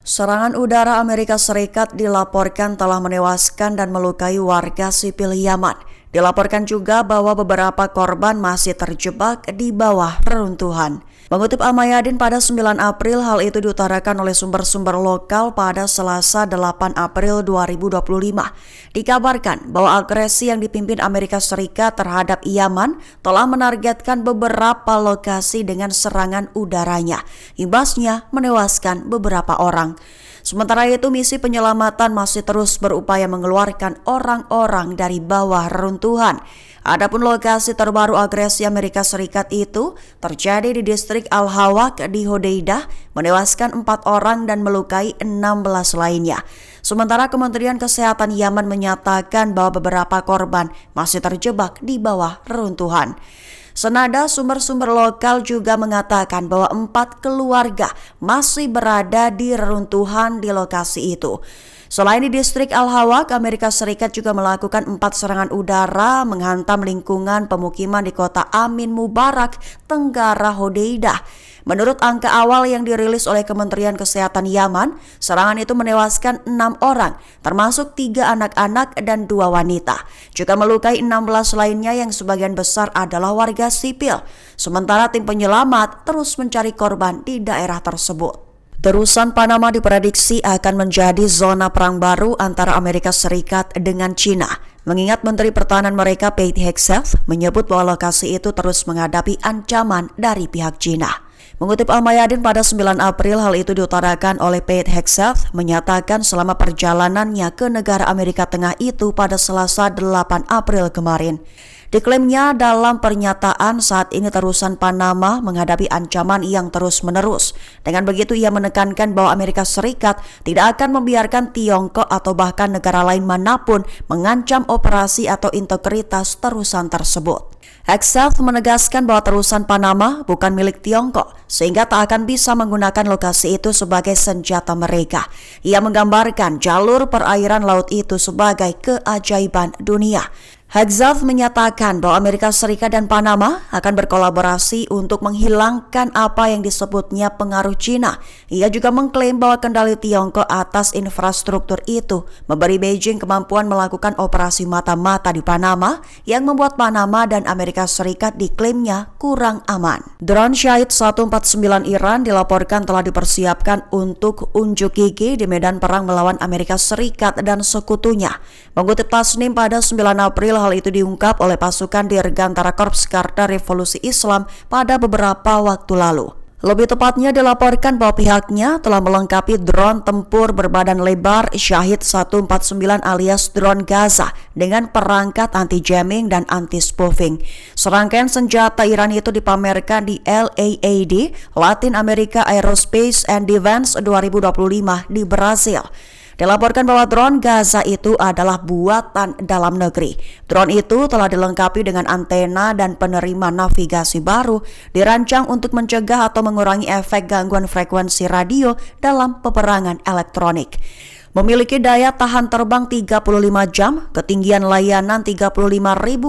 Serangan udara Amerika Serikat dilaporkan telah menewaskan dan melukai warga sipil Yaman. Dilaporkan juga bahwa beberapa korban masih terjebak di bawah reruntuhan. Mengutip Al-Mayadin pada 9 April, hal itu diutarakan oleh sumber-sumber lokal pada Selasa 8 April 2025. Dikabarkan bahwa agresi yang dipimpin Amerika Serikat terhadap Yaman telah menargetkan beberapa lokasi dengan serangan udaranya. Imbasnya menewaskan beberapa orang. Sementara itu, misi penyelamatan masih terus berupaya mengeluarkan orang-orang dari bawah reruntuhan. Adapun lokasi terbaru agresi Amerika Serikat itu terjadi di distrik Al-Hawak di Hodeidah, menewaskan 4 orang dan melukai 16 lainnya. Sementara Kementerian Kesehatan Yaman menyatakan bahwa beberapa korban masih terjebak di bawah reruntuhan. Senada sumber-sumber lokal juga mengatakan bahwa 4 keluarga masih berada di reruntuhan di lokasi itu. Selain di distrik Al-Hawak, Amerika Serikat juga melakukan 4 serangan udara menghantam lingkungan pemukiman di kota Amin Mubarak, Tenggara Hodeidah. Menurut angka awal yang dirilis oleh Kementerian Kesehatan Yaman, serangan itu menewaskan 6 orang, termasuk 3 anak-anak dan 2 wanita. Juga melukai 16 lainnya yang sebagian besar adalah warga sipil. Sementara tim penyelamat terus mencari korban di daerah tersebut. Terusan Panama diprediksi akan menjadi zona perang baru antara Amerika Serikat dengan China. Mengingat Menteri Pertahanan mereka Pete Hegseth menyebut bahwa lokasi itu terus menghadapi ancaman dari pihak China. Mengutip Al-Mayadin pada 9 April, hal itu diutarakan oleh Pete Hegseth menyatakan selama perjalanannya ke negara Amerika Tengah itu pada Selasa 8 April kemarin. Diklaimnya dalam pernyataan saat ini terusan Panama menghadapi ancaman yang terus-menerus. Dengan begitu ia menekankan bahwa Amerika Serikat tidak akan membiarkan Tiongkok atau bahkan negara lain manapun mengancam operasi atau integritas terusan tersebut. Hegseth menegaskan bahwa terusan Panama bukan milik Tiongkok, sehingga tak akan bisa menggunakan lokasi itu sebagai senjata mereka. Ia menggambarkan jalur perairan laut itu sebagai keajaiban dunia. Hegseth menyatakan bahwa Amerika Serikat dan Panama akan berkolaborasi untuk menghilangkan apa yang disebutnya pengaruh China. Ia juga mengklaim bahwa kendali Tiongkok atas infrastruktur itu memberi Beijing kemampuan melakukan operasi mata-mata di Panama yang membuat Panama dan Amerika Serikat diklaimnya kurang aman. Drone Shahed 149 Iran dilaporkan telah dipersiapkan untuk unjuk gigi di medan perang melawan Amerika Serikat dan sekutunya. Mengutip Tasnim pada 9 April, hal itu diungkap oleh pasukan Dirgantara Korps Garda Revolusi Islam pada beberapa waktu lalu. Lebih tepatnya dilaporkan bahwa pihaknya telah melengkapi drone tempur berbadan lebar Shahed 149 alias drone Gaza dengan perangkat anti-jamming dan anti-spoofing. Serangkaian senjata Iran itu dipamerkan di LAAD, Latin America Aerospace and Defense 2025 di Brasil. Dilaporkan bahwa drone Gaza itu adalah buatan dalam negeri. Drone itu telah dilengkapi dengan antena dan penerima navigasi baru, dirancang untuk mencegah atau mengurangi efek gangguan frekuensi radio dalam peperangan elektronik. Memiliki daya tahan terbang 35 jam, ketinggian layanan 35.000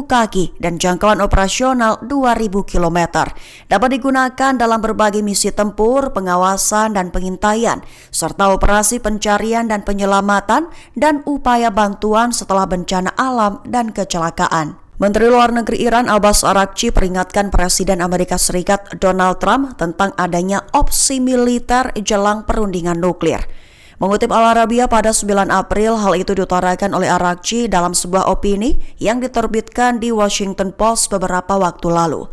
kaki, dan jangkauan operasional 2.000 km. Dapat digunakan dalam berbagai misi tempur, pengawasan dan pengintaian, serta operasi pencarian dan penyelamatan, dan upaya bantuan setelah bencana alam dan kecelakaan. Menteri Luar Negeri Iran Abbas Araghchi peringatkan Presiden Amerika Serikat Donald Trump tentang adanya opsi militer jelang perundingan nuklir. Mengutip Al-Arabiya pada 9 April, hal itu diutarakan oleh Araghchi dalam sebuah opini yang diterbitkan di Washington Post beberapa waktu lalu.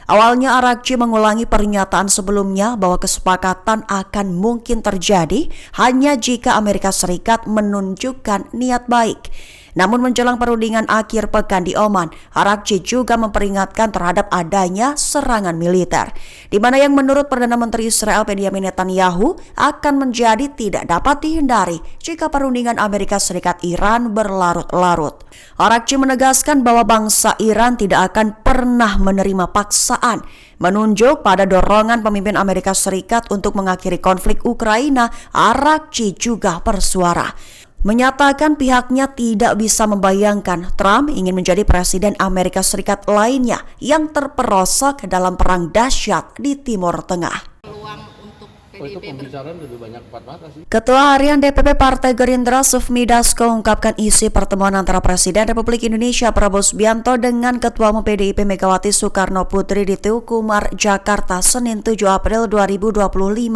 Awalnya Araghchi mengulangi pernyataan sebelumnya bahwa kesepakatan akan mungkin terjadi hanya jika Amerika Serikat menunjukkan niat baik. Namun menjelang perundingan akhir pekan di Oman, Araghchi juga memperingatkan terhadap adanya serangan militer, di mana yang menurut Perdana Menteri Israel Benjamin Netanyahu akan menjadi tidak dapat dihindari jika perundingan Amerika Serikat Iran berlarut-larut. Araghchi menegaskan bahwa bangsa Iran tidak akan pernah menerima paksaan, menunjuk pada dorongan pemimpin Amerika Serikat untuk mengakhiri konflik Ukraina. Araghchi juga bersuara menyatakan pihaknya tidak bisa membayangkan Trump ingin menjadi presiden Amerika Serikat lainnya yang terperosok dalam perang dahsyat di Timur Tengah. Peluang untuk itu pembicaraan lebih banyak 4 mata sih. Ketua Harian DPP Partai Gerindra Sufmi Dasko ungkapkan isi pertemuan antara Presiden Republik Indonesia Prabowo Subianto dengan Ketua Umum PDIP Megawati Soekarno Putri di Teguh Umar, Jakarta, Senin 7 April 2025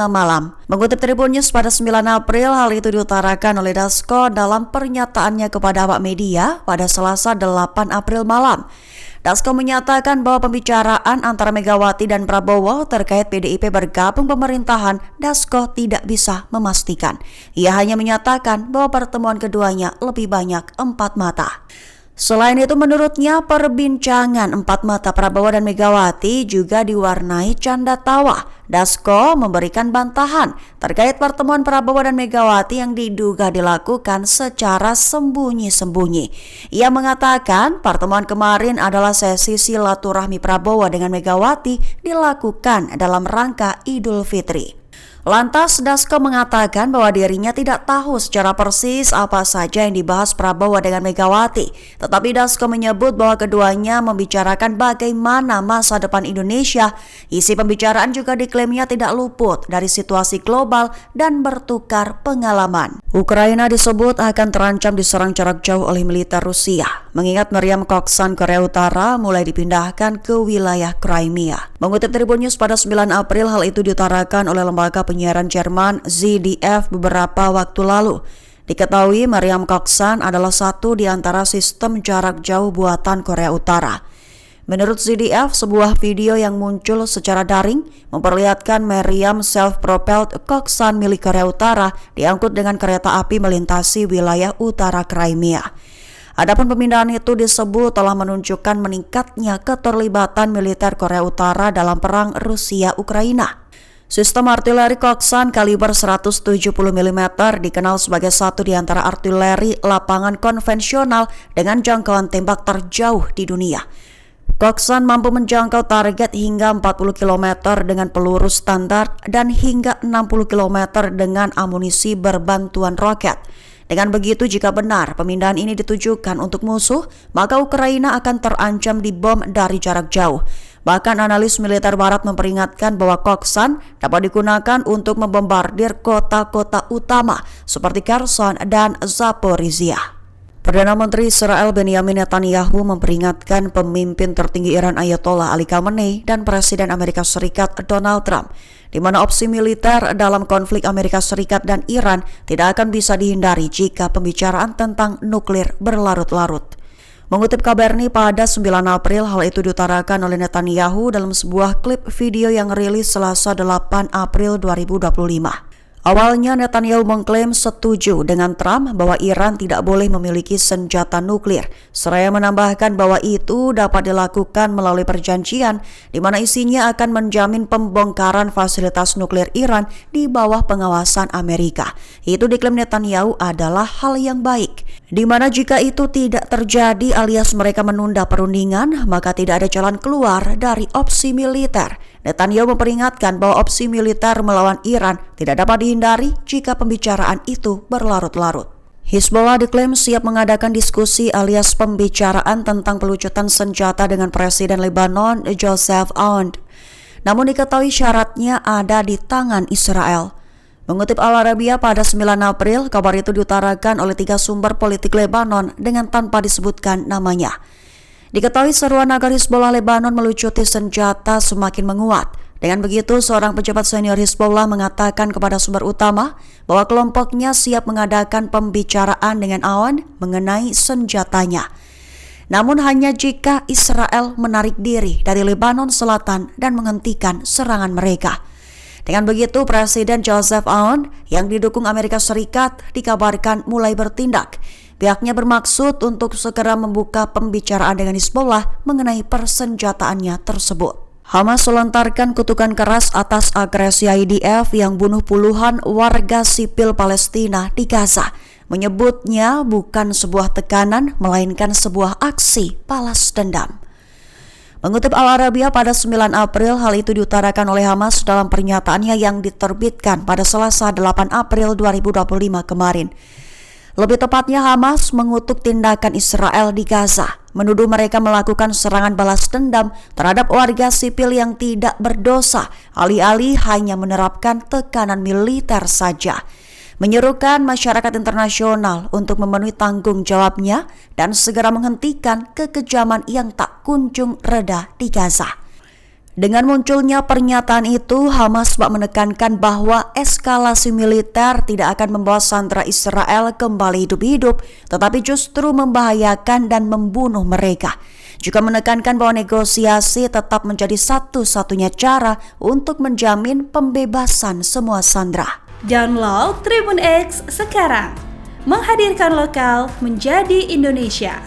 malam. Mengutip Tribun News pada 9 April, hal itu diutarakan oleh Dasko dalam pernyataannya kepada awak media pada Selasa 8 April malam. Dasko menyatakan bahwa pembicaraan antara Megawati dan Prabowo terkait PDIP bergabung pemerintahan, Dasko tidak bisa memastikan. Ia hanya menyatakan bahwa pertemuan keduanya lebih banyak 4 mata. Selain itu, menurutnya perbincangan 4 mata Prabowo dan Megawati juga diwarnai canda tawa. Dasko memberikan bantahan terkait pertemuan Prabowo dan Megawati yang diduga dilakukan secara sembunyi-sembunyi. Ia mengatakan pertemuan kemarin adalah sesi silaturahmi Prabowo dengan Megawati dilakukan dalam rangka Idul Fitri. Lantas Dasko mengatakan bahwa dirinya tidak tahu secara persis apa saja yang dibahas Prabowo dengan Megawati. Tetapi Dasko menyebut bahwa keduanya membicarakan bagaimana masa depan Indonesia. Isi pembicaraan juga diklaimnya tidak luput dari situasi global dan bertukar pengalaman. Ukraina disebut akan terancam diserang jarak jauh oleh militer Rusia, mengingat meriam koksan Korea Utara mulai dipindahkan ke wilayah Crimea. Mengutip Tribun News pada 9 April, hal itu diutarakan oleh lembaga penyiaran Jerman ZDF beberapa waktu lalu. Diketahui meriam koksan adalah satu di antara sistem jarak jauh buatan Korea Utara. Menurut ZDF, sebuah video yang muncul secara daring memperlihatkan meriam self-propelled koksan milik Korea Utara diangkut dengan kereta api melintasi wilayah utara Crimea. Adapun pemindahan itu disebut telah menunjukkan meningkatnya keterlibatan militer Korea Utara dalam perang Rusia-Ukraina. Sistem artileri koksan kaliber 170 mm dikenal sebagai satu di antara artileri lapangan konvensional dengan jangkauan tembak terjauh di dunia. Koksan mampu menjangkau target hingga 40 km dengan peluru standar dan hingga 60 km dengan amunisi berbantuan roket. Dengan begitu, jika benar pemindahan ini ditujukan untuk musuh, maka Ukraina akan terancam dibom dari jarak jauh. Bahkan analis militer barat memperingatkan bahwa koksan dapat digunakan untuk membombardir kota-kota utama seperti Kherson dan Zaporizhia. Perdana Menteri Israel Benjamin Netanyahu memperingatkan pemimpin tertinggi Iran Ayatollah Ali Khamenei dan Presiden Amerika Serikat Donald Trump, di mana opsi militer dalam konflik Amerika Serikat dan Iran tidak akan bisa dihindari jika pembicaraan tentang nuklir berlarut-larut. Mengutip Kabarni pada 9 April, hal itu diutarakan oleh Netanyahu dalam sebuah klip video yang rilis Selasa 8 April 2025. Awalnya Netanyahu mengklaim setuju dengan Trump bahwa Iran tidak boleh memiliki senjata nuklir, seraya menambahkan bahwa itu dapat dilakukan melalui perjanjian di mana isinya akan menjamin pembongkaran fasilitas nuklir Iran di bawah pengawasan Amerika. Itu diklaim Netanyahu adalah hal yang baik, di mana jika itu tidak terjadi alias mereka menunda perundingan, maka tidak ada jalan keluar dari opsi militer. Netanyahu memperingatkan bahwa opsi militer melawan Iran tidak dapat dihindari jika pembicaraan itu berlarut-larut. Hizbollah diklaim siap mengadakan diskusi alias pembicaraan tentang pelucutan senjata dengan Presiden Lebanon Joseph Aoun. Namun diketahui syaratnya ada di tangan Israel. Mengutip Al Arabiya pada 9 April, kabar itu diutarakan oleh 3 sumber politik Lebanon dengan tanpa disebutkan namanya. Diketahui seruan agar Hizbollah Lebanon melucuti senjata semakin menguat. Dengan begitu, seorang pejabat senior Hizbollah mengatakan kepada sumber utama bahwa kelompoknya siap mengadakan pembicaraan dengan Aoun mengenai senjatanya. Namun hanya jika Israel menarik diri dari Lebanon Selatan dan menghentikan serangan mereka. Dengan begitu, Presiden Joseph Aoun yang didukung Amerika Serikat dikabarkan mulai bertindak. Pihaknya bermaksud untuk segera membuka pembicaraan dengan Hizbollah mengenai persenjataannya tersebut. Hamas melontarkan kutukan keras atas agresi IDF yang bunuh puluhan warga sipil Palestina di Gaza, menyebutnya bukan sebuah tekanan melainkan sebuah aksi balas dendam. Mengutip Al Arabiya pada 9 April, hal itu diutarakan oleh Hamas dalam pernyataannya yang diterbitkan pada Selasa 8 April 2025 kemarin. Lebih tepatnya, Hamas mengutuk tindakan Israel di Gaza, menuduh mereka melakukan serangan balas dendam terhadap warga sipil yang tidak berdosa, alih-alih hanya menerapkan tekanan militer saja. Menyerukan masyarakat internasional untuk memenuhi tanggung jawabnya dan segera menghentikan kekejaman yang tak kunjung reda di Gaza. Dengan munculnya pernyataan itu, Hamas menekankan bahwa eskalasi militer tidak akan membawa sandera Israel kembali hidup-hidup, tetapi justru membahayakan dan membunuh mereka. Juga menekankan bahwa negosiasi tetap menjadi satu-satunya cara untuk menjamin pembebasan semua sandera. Download Tribun X sekarang, menghadirkan lokal menjadi Indonesia.